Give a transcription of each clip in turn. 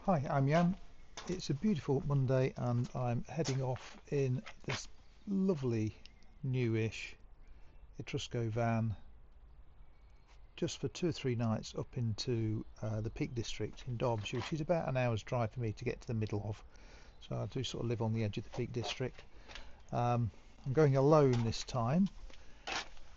Hi, I'm Jan. It's a beautiful Monday and I'm heading off in this lovely newish Etrusco van just for 2 or 3 nights up into the Peak District in Derbyshire, which is about an hour's drive for me to get to the middle of. So I do sort of live on the edge of the Peak District. I'm going alone this time.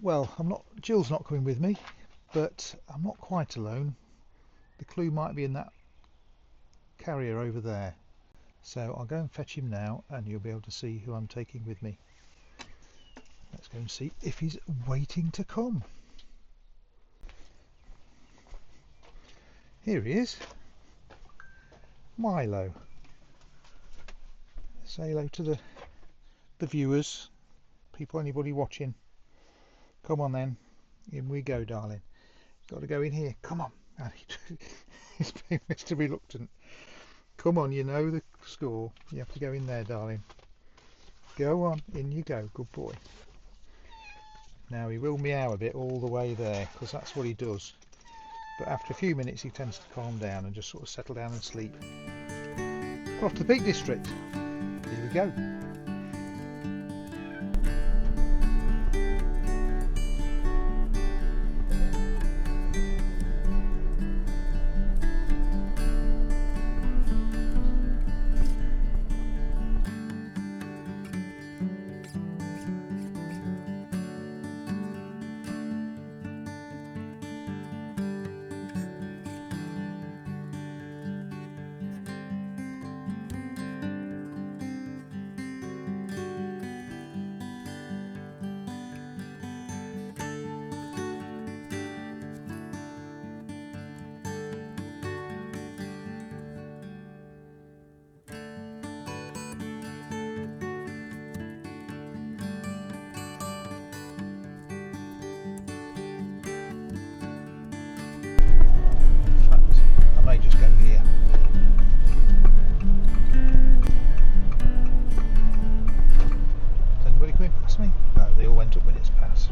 Well, Jill's not coming with me, but I'm not quite alone. The clue might be in that carrier over there. So I'll go and fetch him now and you'll be able to see who I'm taking with me. Let's go and see if he's waiting to come. Here he is, Milo. Say hello to the viewers, people, anybody watching. Come on then, in we go, darling. Got to go in here, come on. He's being Mr. Reluctant. Come on, you know the score. You have to go in there, darling. Go on, in you go, good boy. Now he will meow a bit all the way there, because that's what he does. But after a few minutes he tends to calm down and just sort of settle down and sleep. We're off to the Peak District. Here we go. I may just go here. Is anybody coming past me? No, they all went up when it's past.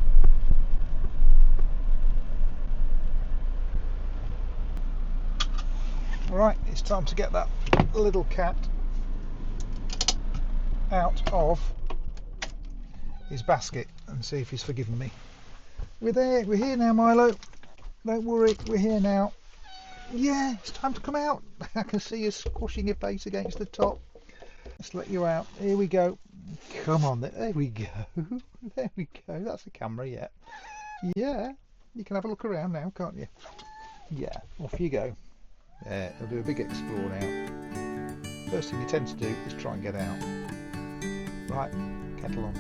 Alright, it's time to get that little cat out of his basket and see if he's forgiven me. We're there, we're here now, Milo. Don't worry, we're here now. Yeah, it's time to come out. I can see you squashing your face against the top. Let's let you out. Here we go. Come on, there we go. There we go. That's the camera, yeah. Yeah, you can have a look around now, can't you? Yeah, off you go. There, he'll do a big explore now. First thing he tends to do is try and get out. Right, kettle on.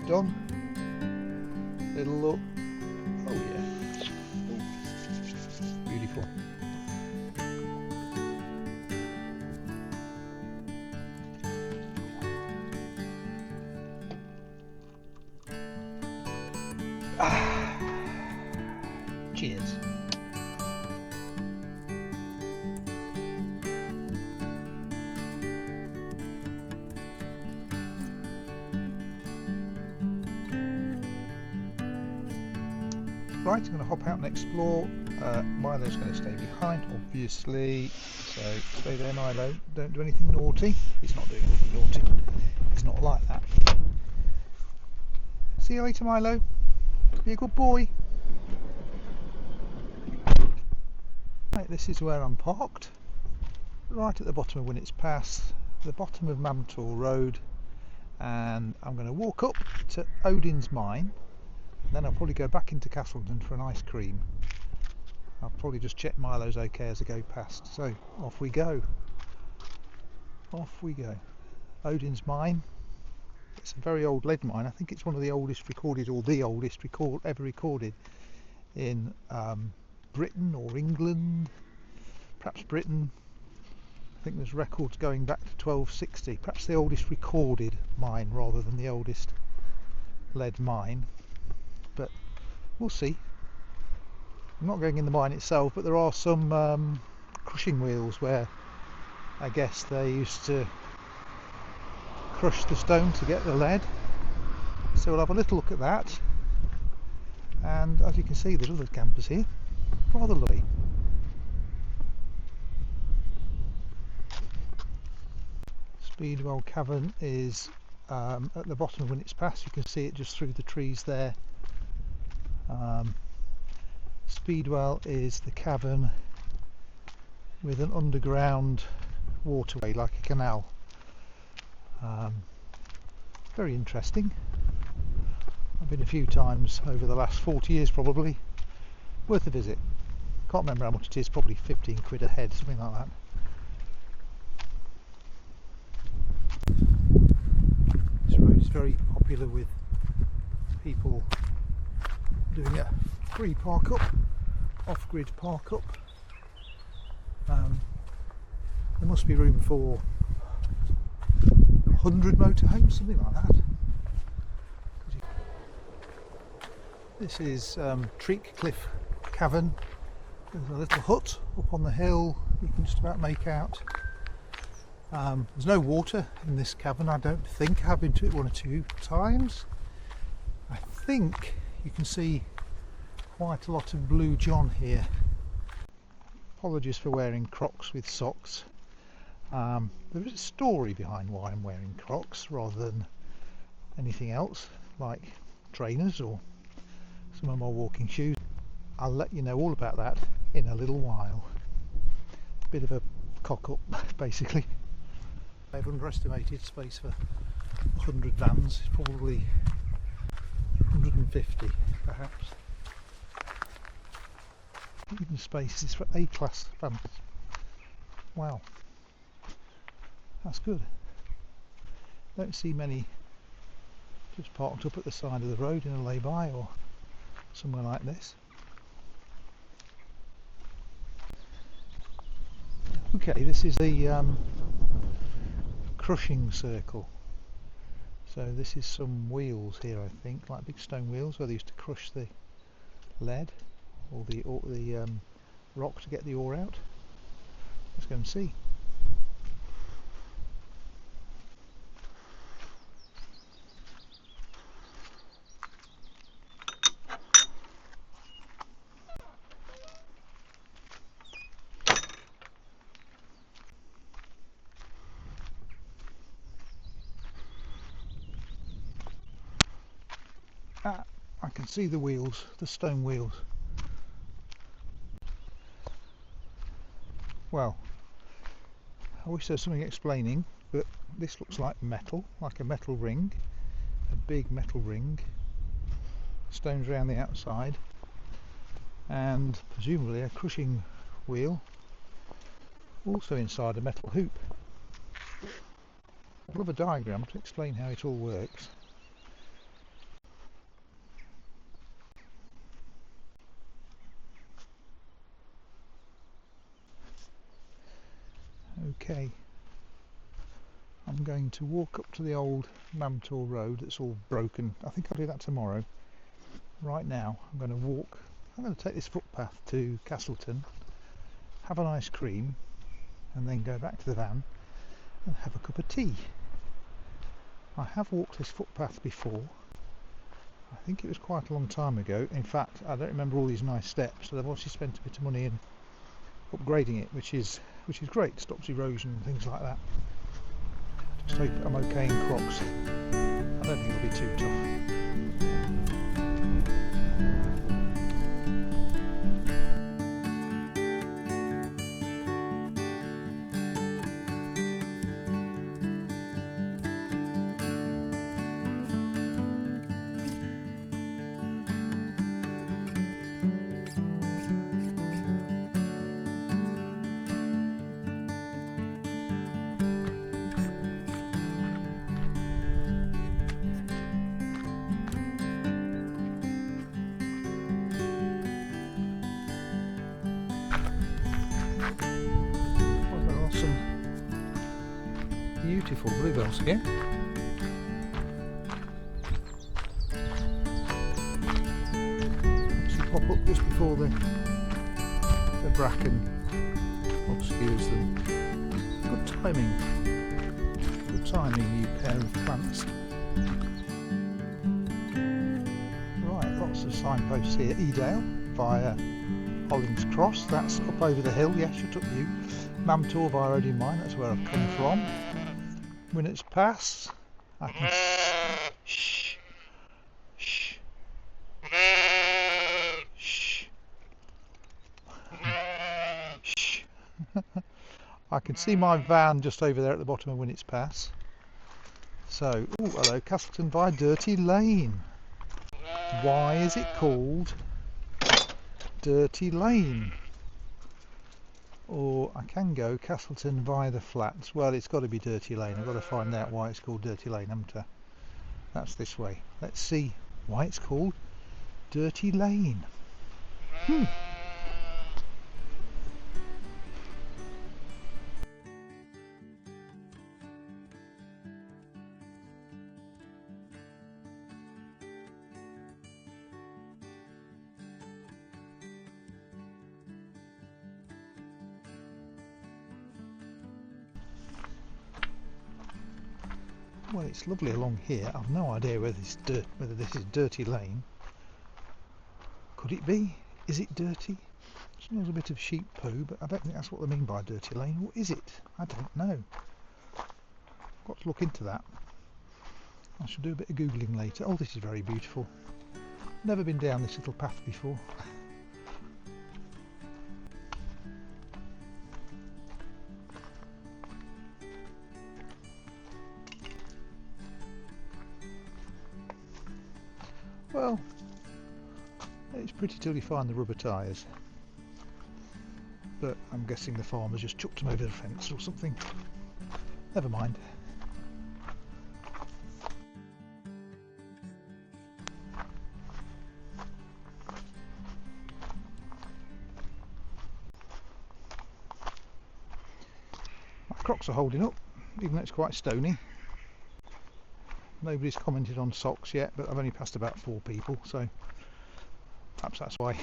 Done. Little look. Oh yeah. Ooh. Beautiful. Cheers. Right, I'm going to hop out and explore. Milo's going to stay behind, obviously. So stay there, Milo. Don't do anything naughty. He's not doing anything naughty. He's not like that. See you later, Milo. Be a good boy. Right, this is where I'm parked. Right at the bottom of Winnet's Pass, the bottom of Mam Tor Road. And I'm going to walk up to Odin's Mine. Then I'll probably go back into Castleton for an ice cream. I'll probably just check Milo's okay as I go past. So off we go. Off we go. Odin's Mine. It's a very old lead mine. I think it's one of the oldest recorded, or the oldest ever recorded in Britain or England. Perhaps Britain. I think there's records going back to 1260. Perhaps the oldest recorded mine rather than the oldest lead mine. But we'll see. I'm not going in the mine itself, but there are some crushing wheels where I guess they used to crush the stone to get the lead. So we'll have a little look at that, and as you can see there's other campers here, rather lovely. Speedwell Cavern is at the bottom of Winnet's Pass. You can see it just through the trees there. Speedwell is the cavern with an underground waterway like a canal. Very interesting. I've been a few times over the last 40 years probably. Worth a visit. Can't remember how much it is, probably 15 quid a head, something like that. This road is very popular with people doing a free park up, off-grid park up. There must be room for 100 motorhomes, something like that. This is Peak Cavern. There's a little hut up on the hill you can just about make out. There's no water in this cavern, I don't think. I've been to it one or two times. I think you can see quite a lot of blue john here. Apologies for wearing Crocs with socks. There is a story behind why I'm wearing Crocs rather than anything else, like trainers or some of my walking shoes. I'll let you know all about that in a little while. Bit of a cock up basically. I've underestimated space for 100 vans, it's probably 150 perhaps. Even spaces for A-class vans. Wow, that's good. Don't see many just parked up at the side of the road in a lay-by or somewhere like this. Okay, this is the crushing circle. So this is some wheels here, I think, like big stone wheels where they used to crush the lead or the rock to get the ore out. Let's go and see. I can see the wheels, the stone wheels. Well, I wish there was something explaining, but this looks like metal, like a metal ring, a big metal ring, stones around the outside, and presumably a crushing wheel, also inside a metal hoop. I'd love a diagram to explain how it all works. Okay, I'm going to walk up to the Old Mam Tor Road that's all broken. I think I'll do that tomorrow. Right now I'm going to take this footpath to Castleton, have an ice cream, and then go back to the van and have a cup of tea. I have walked this footpath before. I think it was quite a long time ago. In fact, I don't remember all these nice steps, so they've obviously spent a bit of money in upgrading it, which is great. Stops erosion and things like that. Just hope I'm okay in Crocs. I don't think it'll be too tough. Beautiful bluebells here. She pop up just before the bracken obscures them. Good timing. Good timing, you pair of plants. Right, lots of signposts here. Edale via Hollings Cross, that's up over the hill, yes, shut up you. Mam Tor via Odin Mine, that's where I've come from. Winnets Pass, I can shh. I can see my van just over there at the bottom of Winnets Pass. So, oh hello, Castleton via Dirty Lane. Why is it called Dirty Lane? Or I can go Castleton via the flats. Well, it's got to be Dirty Lane. I've got to find out why it's called Dirty Lane, haven't I? That's this way. Let's see why it's called Dirty Lane. Well, it's lovely along here. I've no idea whether this is Dirty Lane. Could it be? Is it dirty? It smells a bit of sheep poo, but I don't think that's what they mean by Dirty Lane. What is it? I don't know. I've got to look into that. I shall do a bit of googling later. Oh, this is very beautiful. Never been down this little path before. Well, it's pretty till you find the rubber tyres, but I'm guessing the farmers just chucked them over the fence or something. Never mind. My Crocs are holding up, even though it's quite stony. Nobody's commented on socks yet, but I've only passed about 4 people, so perhaps that's why.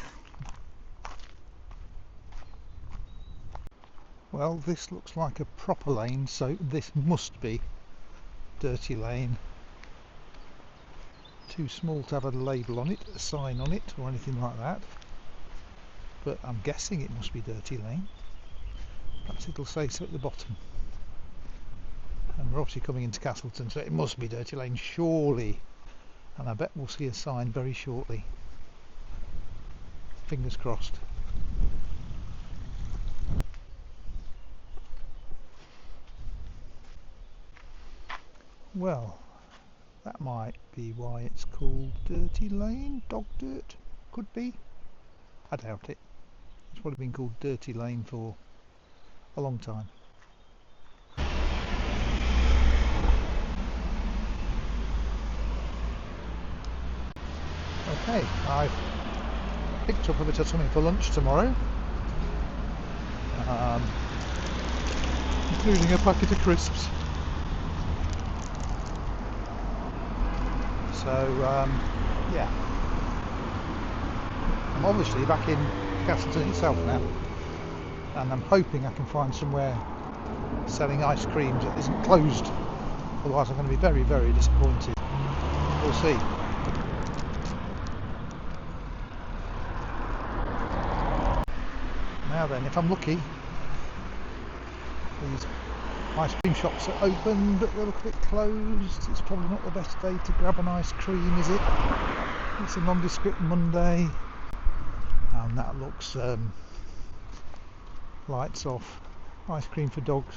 Well, this looks like a proper lane, so this must be Dirty Lane. Too small to have a label on it, a sign on it, or anything like that. But I'm guessing it must be Dirty Lane. Perhaps it'll say so at the bottom. And we're obviously coming into Castleton, so it must be Dirty Lane, surely. And I bet we'll see a sign very shortly. Fingers crossed. Well, that might be why it's called Dirty Lane. Dog dirt, could be. I doubt it. It's probably been called Dirty Lane for a long time. Okay, I've picked up a bit of something for lunch tomorrow, including a packet of crisps. So, yeah, I'm obviously back in Castleton itself now, and I'm hoping I can find somewhere selling ice creams that isn't closed, otherwise I'm going to be very, very disappointed. We'll see. Now then, if I'm lucky, these ice cream shops are open, but they're a bit closed. It's probably not the best day to grab an ice cream, is it? It's a nondescript Monday, and that looks lights off. Ice cream for dogs.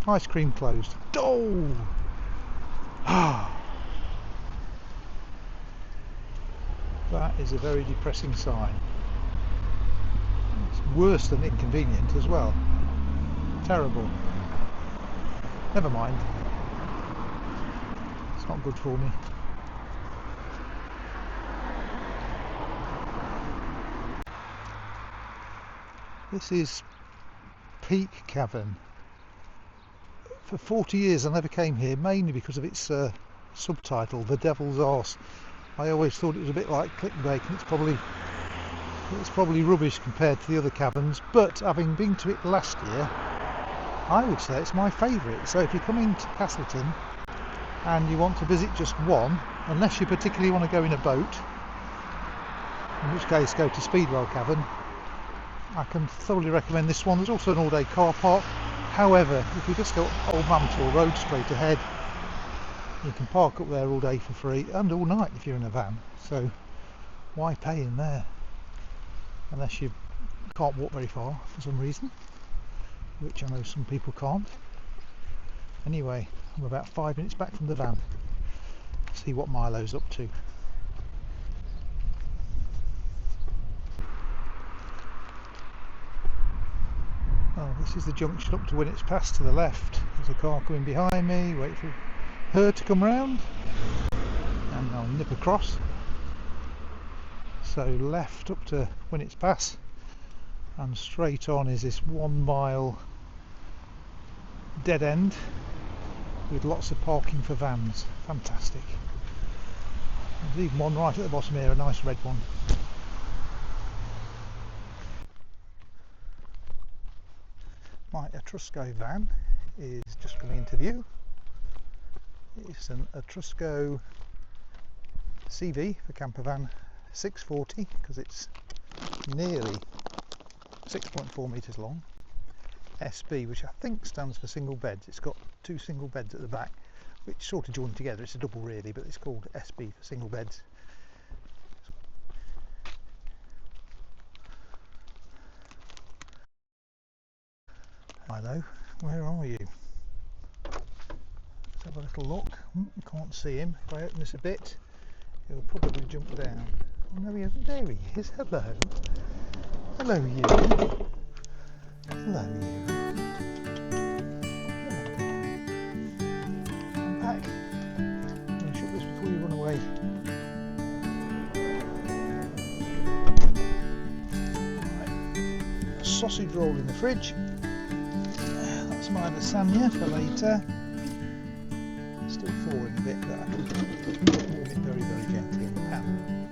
Ice cream closed. Oh! That is a very depressing sign. It's worse than inconvenient as well. Terrible. Never mind. It's not good for me. This is Peak Cavern. For 40 years I never came here, mainly because of its subtitle, The Devil's Arse. I always thought it was a bit like clickbait, and it's probably It's probably rubbish compared to the other caverns, but having been to it last year, I would say it's my favourite. So if you're coming to Castleton and you want to visit just one, unless you particularly want to go in a boat, in which case go to Speedwell Cavern, I can thoroughly recommend this one. There's also an all-day car park. However, if you just go Old Mam Tor Road straight ahead, you can park up there all day for free and all night if you're in a van. So why pay in there unless you can't walk very far for some reason, which I know some people can't. Anyway, I'm about 5 minutes back from the van. See what Milo's up to. Oh, this is the junction up to when it's past to the left. There's a car coming behind me, wait for her to come round and I'll nip across. So left up to when it's past, and straight on is this 1 mile dead end with lots of parking for vans. Fantastic. There's even one right at the bottom here, a nice red one. My Etrusco van is just coming into view. It's an Etrusco CV for Campervan 640 because it's nearly 6.4 metres long. SB, which I think stands for single beds. It's got 2 single beds at the back, which sort of join together. It's a double really, but it's called SB for single beds. Milo, where are you? Let's have a little look. Can't see him. If I open this a bit, he'll probably jump down. Oh, no, he isn't. There he is. Hello. Hello, you. Hello, you. Come back. I'm going to shut this before you run away. Right. Sausage roll in the fridge. That's my lasagna for later. Still thawing a bit, but I can warm it very, very gently in the pan.